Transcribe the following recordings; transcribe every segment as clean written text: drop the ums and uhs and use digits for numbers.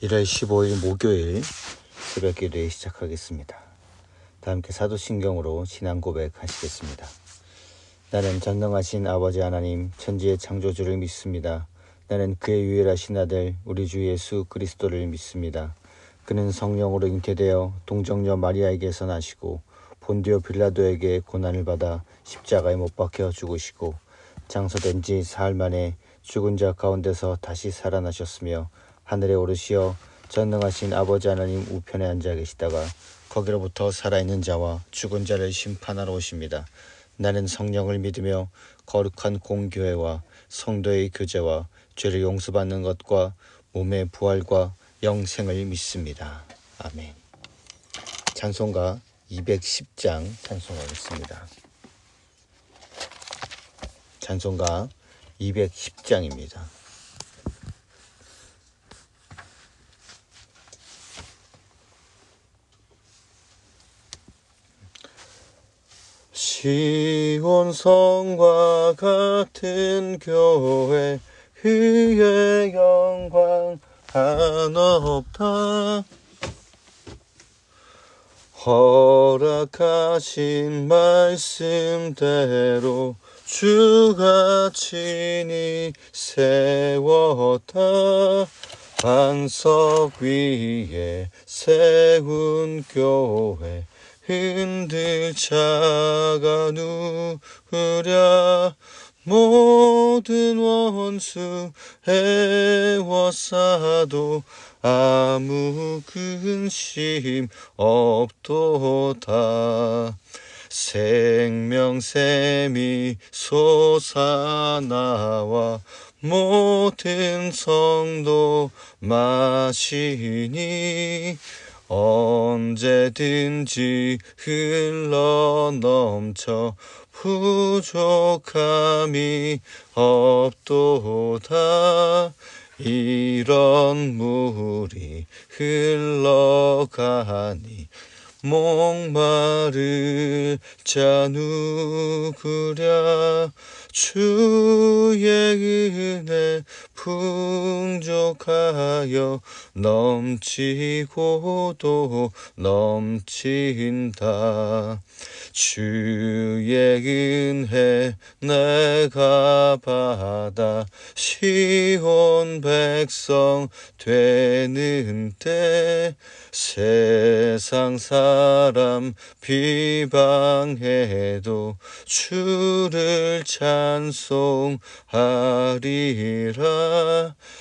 1월 15일 목요일 새벽 기도회 시작하겠습니다. 다 함께 사도신경으로 신앙 고백하시겠습니다. 나는 전능하신 아버지 하나님 천지의 창조주를 믿습니다. 나는 그의 유일하신 아들 우리 주 예수 그리스도를 믿습니다. 그는 성령으로 잉태되어 동정녀 마리아에게서 나시고 본디오 빌라도에게 고난을 받아 십자가에 못 박혀 죽으시고 장사된 지 사흘 만에 죽은 자 가운데서 다시 살아나셨으며 하늘에 오르시어 전능하신 아버지 하나님 우편에 앉아 계시다가 거기로부터 살아있는 자와 죽은 자를 심판하러 오십니다. 나는 성령을 믿으며 거룩한 공교회와 성도의 교제와 죄를 용서받는 것과 몸의 부활과 영생을 믿습니다. 아멘. 찬송가 210장 찬송하겠습니다. 찬송가 210장입니다. 시온 성과 같은 교회 그의 영광 하나 없다. 허락하신 말씀대로 주가 친히 세웠다. 반석 위에 세운 교회 흔들 자가 누구랴. 모든 원수 애워싸도 아무 근심 없도다. 생명샘이 솟아나와 모든 성도 마시니 언제든지 흘러넘쳐 부족함이 없도다. 이런 물이 흘러가니 목마를 자 누구랴. 주의 은혜 풍족하여 넘치고도 넘친다. 주의 은혜 내가 받아 시온 백성 되는 때 세상 사람 비방해도 주를 찬송하리라.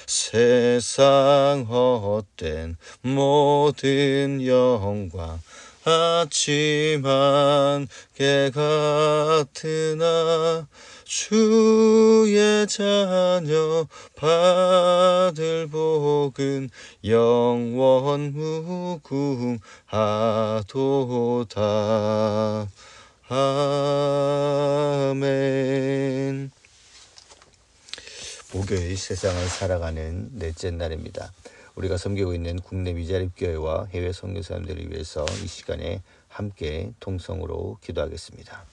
세상 헛된 모든 영광 아침 안개 같으나 주의 자녀 받을 복은 영원 무궁하도다. 아멘. 목요일 세상을 살아가는 넷째 날입니다. 우리가 섬기고 있는 국내 미자립교회와 해외 선교사님들을 위해서 이 시간에 함께 통성으로 기도하겠습니다.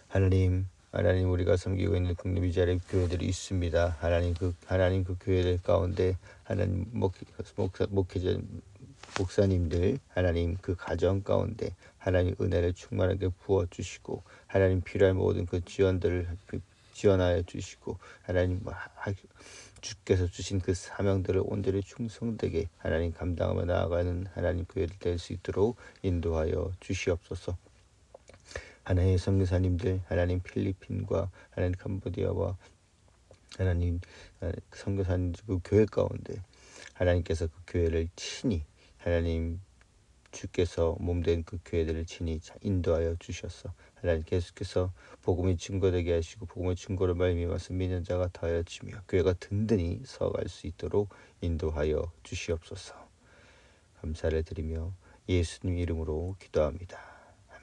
하나님 우리가 섬기고 있는 국내 미자립교회들이 있습니다. 하나님 그 교회들 가운데 하나님 목회자 목사님들 하나님 그 가정 가운데 하나님 은혜를 충만하게 부어 주시고 하나님 필요한 모든 그 지원들을 지원하여 주시고 하나님 주께서 주신 그 사명들을 온전히 충성되게 하나님 감당하며 나아가는 하나님 교회들 될 수 있도록 인도하여 주시옵소서. 하나님의 선교사님들 하나님 필리핀과 하나님 캄보디아와 하나님 선교사님들 그 교회 가운데 하나님께서 그 교회를 친히 하나님 주께서 몸된 그 교회들을 친히 인도하여 주셔서 하나님 계속해서 복음이 증거되게 하시고 복음의 증거를 말미암아서 믿는 자가 더하여지며 교회가 든든히 서갈 수 있도록 인도하여 주시옵소서. 감사를 드리며 예수님 이름으로 기도합니다. 아멘.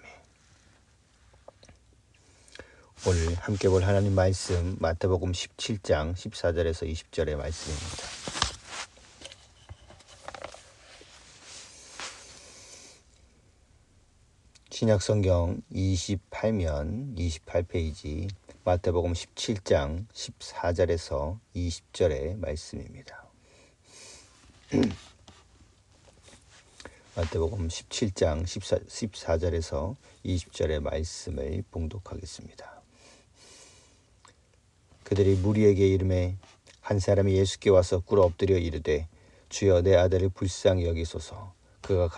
오늘 함께 볼 하나님 말씀 마태복음 17장 14절에서 20절의 말씀입니다. 신약성경 28면 28페이지 마태복음 17장 14절에서 20절의 말씀입니다. 마태복음 17장 14절에서 20절의 말씀을 봉독하겠습니다. 그들이 무리에게 이르매 한 사람이 예수께 와서 꿇어 엎드려 이르되 주여 내 아들을 불쌍히 여기소서. 그가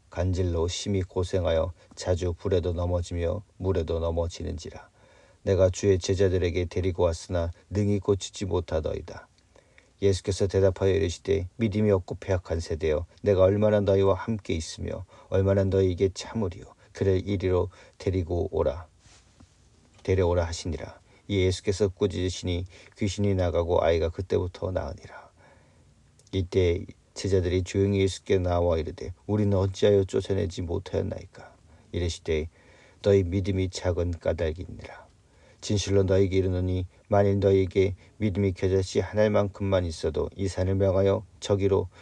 간질로 심히 고생하여 자주 불에도 넘어지며 물에도 넘어지는지라. 내가 주의 제자들에게 데리고 왔으나 능히 고치지 못하더이다. 예수께서 대답하여 이르시되 믿음이 없고 패역한 세대여, 내가 얼마나 너희와 함께 있으며 얼마나 너희에게 참으리요. 그를 이리로 데려오라 하시니라. 이 예수께서 꾸짖으시니 귀신이 나가고 아이가 그때부터 나으니라. 이때 제자들이 조용히 예수께 나와 이르되 우리는 어찌하여 쫓아내지 못하였나이까. 이르시되 너희 믿음이 작은 까닭이니라. 진실로 너희에게 이르노니 만일 너희에게 믿음이 겨자씨 하나만큼만 있어도 이 산을 명하여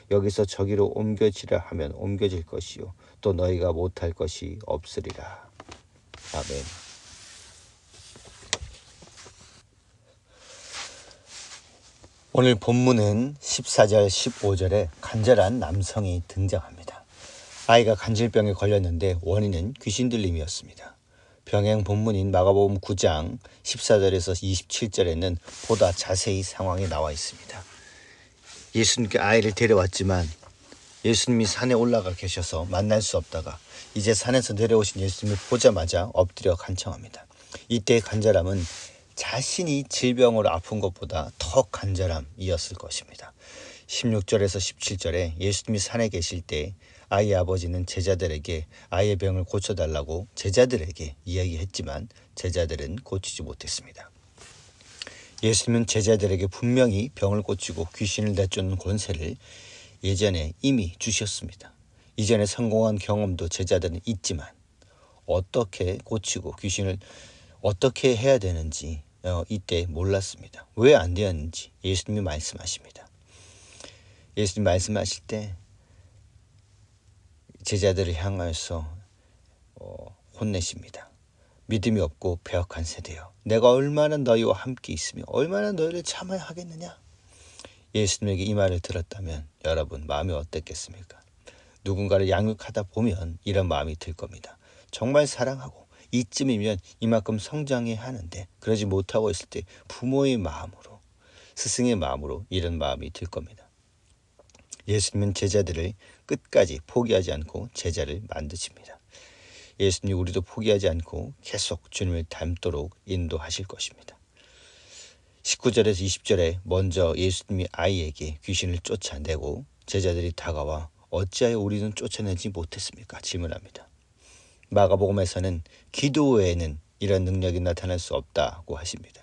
여기서 저기로 옮겨지라 하면 옮겨질 것이요 또 너희가 못할 것이 없으리라. 아멘. 오늘 본문은 14절 15절에 간절한 남성이 등장합니다. 아이가 간질병에 걸렸는데 원인은 귀신 들림이었습니다. 병행 본문인 마가복음 9장 14절에서 27절에는 보다 자세히 상황이 나와 있습니다. 예수님께 아이를 데려왔지만 예수님이 산에 올라가 계셔서 만날 수 없다가 이제 산에서 내려오신 예수님을 보자마자 엎드려 간청합니다. 이때의 간절함은 자신이 질병으로 아픈 것보다 더 간절함이었을 것입니다. 16절에서 17절에 예수님이 산에 계실 때 아이의 아버지는 제자들에게 아이의 병을 고쳐달라고 제자들에게 이야기했지만 제자들은 고치지 못했습니다. 예수님은 제자들에게 분명히 병을 고치고 귀신을 내쫓는 권세를 예전에 이미 주셨습니다. 이전에 성공한 경험도 제자들은 있지만 어떻게 고치고 귀신을 어떻게 해야 되는지 이때 몰랐습니다. 왜 안 되었는지 예수님이 말씀하십니다. 예수님 말씀하실 때 제자들을 향하여서 혼내십니다. 믿음이 없고 배역한 세대여, 내가 얼마나 너희와 함께 있으며 얼마나 너희를 참아야 하겠느냐. 예수님에게 이 말을 들었다면 여러분 마음이 어땠겠습니까? 누군가를 양육하다 보면 이런 마음이 들 겁니다. 정말 사랑하고 이쯤이면 이만큼 성장해야 하는데 그러지 못하고 있을 때 부모의 마음으로, 스승의 마음으로 이런 마음이 들 겁니다. 예수님은 제자들을 끝까지 포기하지 않고 제자를 만드십니다. 예수님 우리도 포기하지 않고 계속 주님을 닮도록 인도하실 것입니다. 19절에서 20절에 먼저 예수님이 아이에게 귀신을 쫓아내고 제자들이 다가와 어찌하여 우리는 쫓아내지 못했습니까? 질문합니다. 마가복음에서는 기도 외에는 이런 능력이 나타날 수 없다고 하십니다.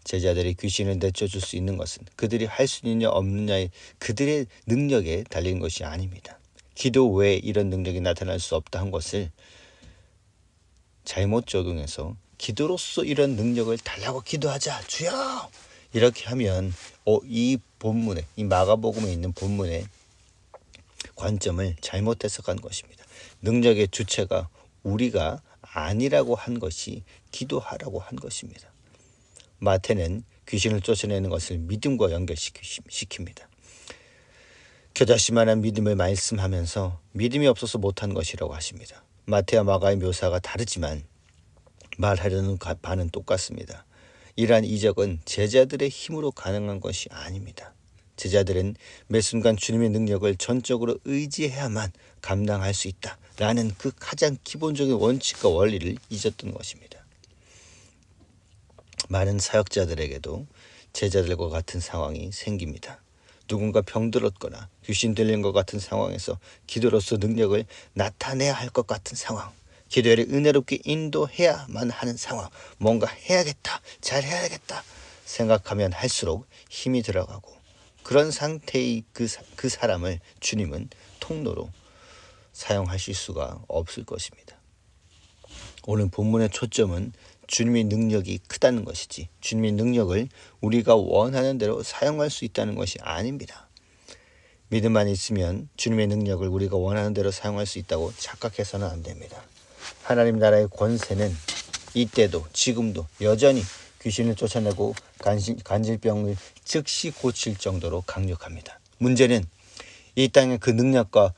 제자들이 귀신을 내쫓을 수 있는 것은 그들이 할 수 있느냐 없느냐의 그들의 능력에 달린 것이 아닙니다. 기도 외에 이런 능력이 나타날 수 없다 한 것을 잘못 적용해서 기도로서 이런 능력을 달라고 기도하자 주여 이렇게 하면 이 본문에, 이 마가복음에 있는 본문의 관점을 잘못 해석한 것입니다. 능력의 주체가 우리가 아니라고 한 것이 기도하라고 한 것입니다. 마태는 귀신을 쫓아내는 것을 믿음과 연결시킵니다. 겨자씨만한 믿음을 말씀하면서 믿음이 없어서 못한 것이라고 하십니다. 마태와 마가의 묘사가 다르지만 말하려는 바는 똑같습니다. 이러한 이적은 제자들의 힘으로 가능한 것이 아닙니다. 제자들은 매 순간 주님의 능력을 전적으로 의지해야만 감당할 수 있다라는 그 가장 기본적인 원칙과 원리를 잊었던 것입니다. 많은 사역자들에게도 제자들과 같은 상황이 생깁니다. 누군가 병들었거나 귀신 들린 것 같은 상황에서 기도로서 능력을 나타내야 할 것 같은 상황, 기도를 은혜롭게 인도해야만 하는 상황, 뭔가 해야겠다, 잘해야겠다 생각하면 할수록 힘이 들어가고 그런 상태의 그 사람을 주님은 통로로 사용하실 수가 없을 것입니다. 오늘 본문의 초점은 주님의 능력이 크다는 것이지 주님의 능력을 우리가 원하는 대로 사용할 수 있다는 것이 아닙니다. 믿음만 있으면 주님의 능력을 우리가 원하는 대로 사용할 수 있다고 착각해서는 안 됩니다. 하나님 나라의 권세는 이때도 지금도 여전히 귀신을 쫓아내고 간질병을 즉시 고칠 정도로 강력합니다. 문제는 이 땅의 그 능력과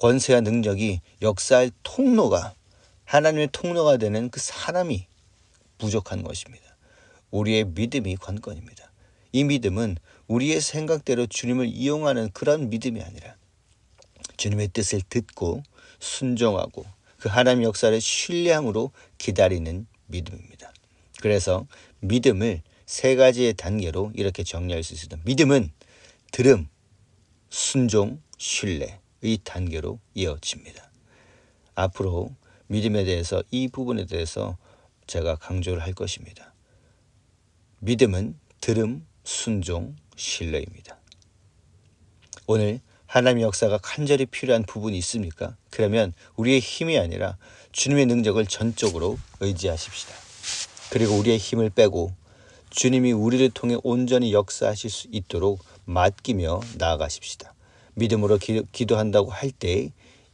권세와 능력이 역사할 통로가, 하나님의 통로가 되는 그 사람이 부족한 것입니다. 우리의 믿음이 관건입니다. 이 믿음은 우리의 생각대로 주님을 이용하는 그런 믿음이 아니라 주님의 뜻을 듣고 순종하고 그 하나님 역사를 신뢰함으로 기다리는 믿음입니다. 그래서 믿음을 세 가지의 단계로 이렇게 정리할 수 있습니다. 믿음은 들음, 순종, 신뢰의 단계로 이어집니다. 앞으로 믿음에 대해서 이 부분에 대해서 제가 강조를 할 것입니다. 믿음은 들음, 순종, 신뢰입니다. 오늘 하나님의 역사가 간절히 필요한 부분이 있습니까? 그러면 우리의 힘이 아니라 주님의 능력을 전적으로 의지하십시다. 그리고 우리의 힘을 빼고 주님이 우리를 통해 온전히 역사하실 수 있도록 맡기며 나아가십시다. 믿음으로 기도한다고 할 때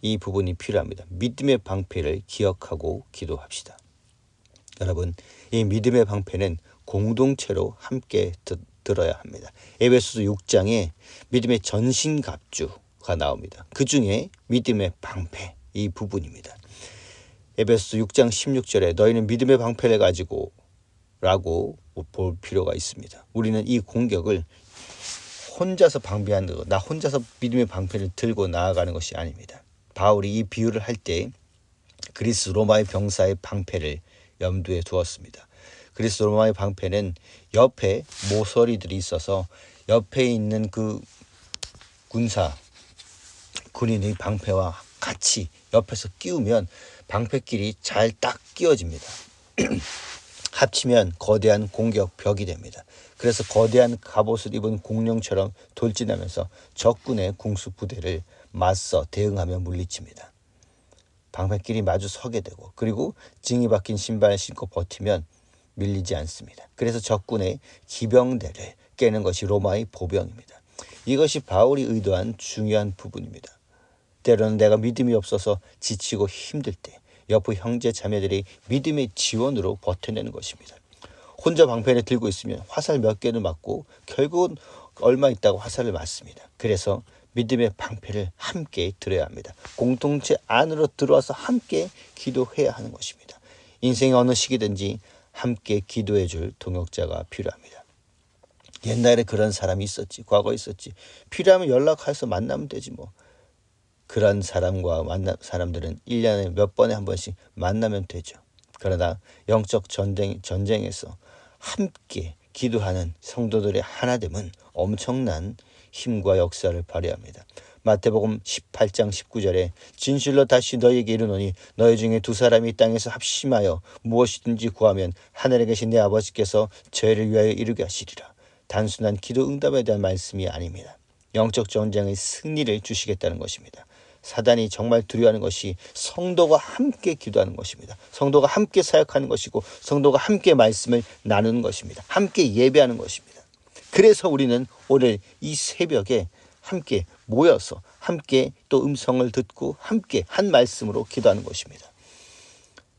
이 부분이 필요합니다. 믿음의 방패를 기억하고 기도합시다. 여러분, 이 믿음의 방패는 공동체로 함께 들어야 합니다. 에베소서 6장에 믿음의 전신갑주가 나옵니다. 그 중에 믿음의 방패, 이 부분입니다. 에베소서 6장 16절에 너희는 믿음의 방패를 가지고 라고 볼 필요가 있습니다. 우리는 이 공격을 혼자서 방비하는 것, 나 혼자서 믿음의 방패를 들고 나아가는 것이 아닙니다. 바울이 이 비유를 할 때 그리스 로마의 병사의 방패를 염두에 두었습니다. 그리스 로마의 방패는 옆에 모서리들이 있어서 옆에 있는 그 군인의 방패와 같이 옆에서 끼우면 방패끼리 잘 딱 끼워집니다. 합치면 거대한 공격벽이 됩니다. 그래서 거대한 갑옷을 입은 공룡처럼 돌진하면서 적군의 궁수부대를 맞서 대응하며 물리칩니다. 방패끼리 마주 서게 되고 그리고 징이 박힌 신발을 신고 버티면 밀리지 않습니다. 그래서 적군의 기병대를 깨는 것이 로마의 보병입니다. 이것이 바울이 의도한 중요한 부분입니다. 때로는 내가 믿음이 없어서 지치고 힘들 때 옆의 형제 자매들이 믿음의 지원으로 버텨내는 것입니다. 혼자 방패를 들고 있으면 화살 몇 개를 맞고 결국은 얼마 있다가 화살을 맞습니다. 그래서 믿음의 방패를 함께 들어야 합니다. 공동체 안으로 들어와서 함께 기도해야 하는 것입니다. 인생의 어느 시기든지 함께 기도해 줄 동역자가 필요합니다. 옛날에 그런 사람이 있었지, 과거에 있었지. 필요하면 연락해서 만나면 되지 뭐. 그런 사람들은 1년에 몇 번에 한 번씩 만나면 되죠. 그러나 영적 전쟁에서 함께 기도하는 성도들의 하나됨은 엄청난 힘과 역사를 발휘합니다. 마태복음 18장 19절에 진실로 다시 너희에게 이르노니 너희 중에 두 사람이 땅에서 합심하여 무엇이든지 구하면 하늘에 계신 내 아버지께서 저희를 위하여 이루게 하시리라. 단순한 기도 응답에 대한 말씀이 아닙니다. 영적 전쟁의 승리를 주시겠다는 것입니다. 사단이 정말 두려워하는 것이 성도가 함께 기도하는 것입니다. 성도가 함께 사역하는 것이고 성도가 함께 말씀을 나누는 것입니다. 함께 예배하는 것입니다. 그래서 우리는 오늘 이 새벽에 함께 모여서 함께 또 음성을 듣고 함께 한 말씀으로 기도하는 것입니다.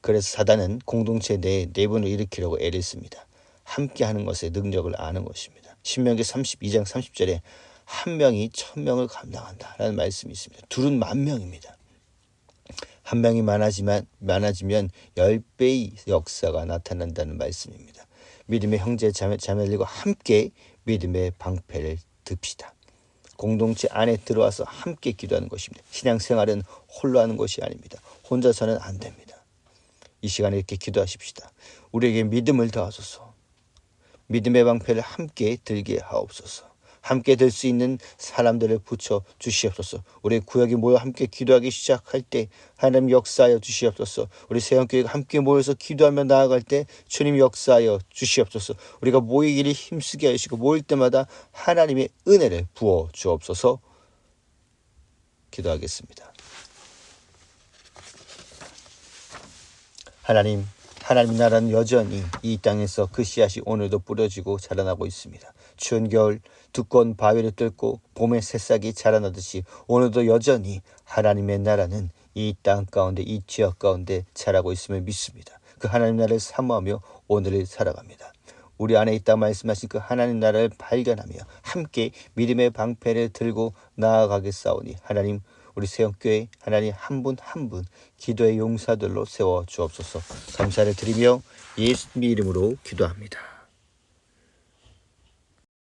그래서 사단은 공동체 내에 내분을 일으키려고 애를 씁니다. 함께 하는 것의 능력을 아는 것입니다. 신명기 32장 30절에 한 명이 1000명을 감당한다라는 말씀이 있습니다. 둘은 10,000명입니다. 한 명이 많아지면 10배의 역사가 나타난다는 말씀입니다. 믿음의 형제 자매들과 함께 믿음의 방패를 듭시다. 공동체 안에 들어와서 함께 기도하는 것입니다. 신앙생활은 홀로 하는 것이 아닙니다. 혼자서는 안 됩니다. 이 시간에 이렇게 기도하십시다. 우리에게 믿음을 더하소서. 믿음의 방패를 함께 들게 하옵소서. 함께 들 수 있는 사람들을 붙여 주시옵소서. 우리 구역이 모여 함께 기도하기 시작할 때 하나님 역사하여 주시옵소서. 우리 세원교회가 함께 모여서 기도하며 나아갈 때 주님 역사하여 주시옵소서. 우리가 모이기를 힘쓰게 하시고 모일 때마다 하나님의 은혜를 부어 주옵소서. 기도하겠습니다. 하나님 나라는 여전히 이 땅에서 그 씨앗이 오늘도 뿌려지고 자라나고 있습니다. 추운 겨울 두꺼운 바위를 뚫고 봄의 새싹이 자라나듯이 오늘도 여전히 하나님의 나라는 이 땅 가운데 이 지역 가운데 자라고 있음을 믿습니다. 그 하나님 나라를 사모하며 오늘을 살아갑니다. 우리 안에 있다 말씀하신 그 하나님 나라를 발견하며 함께 믿음의 방패를 들고 나아가겠사오니 하나님 우리 세영교회 하나님 한 분 한 분 기도의 용사들로 세워 주옵소서. 감사를 드리며 예수님의 이름으로 기도합니다.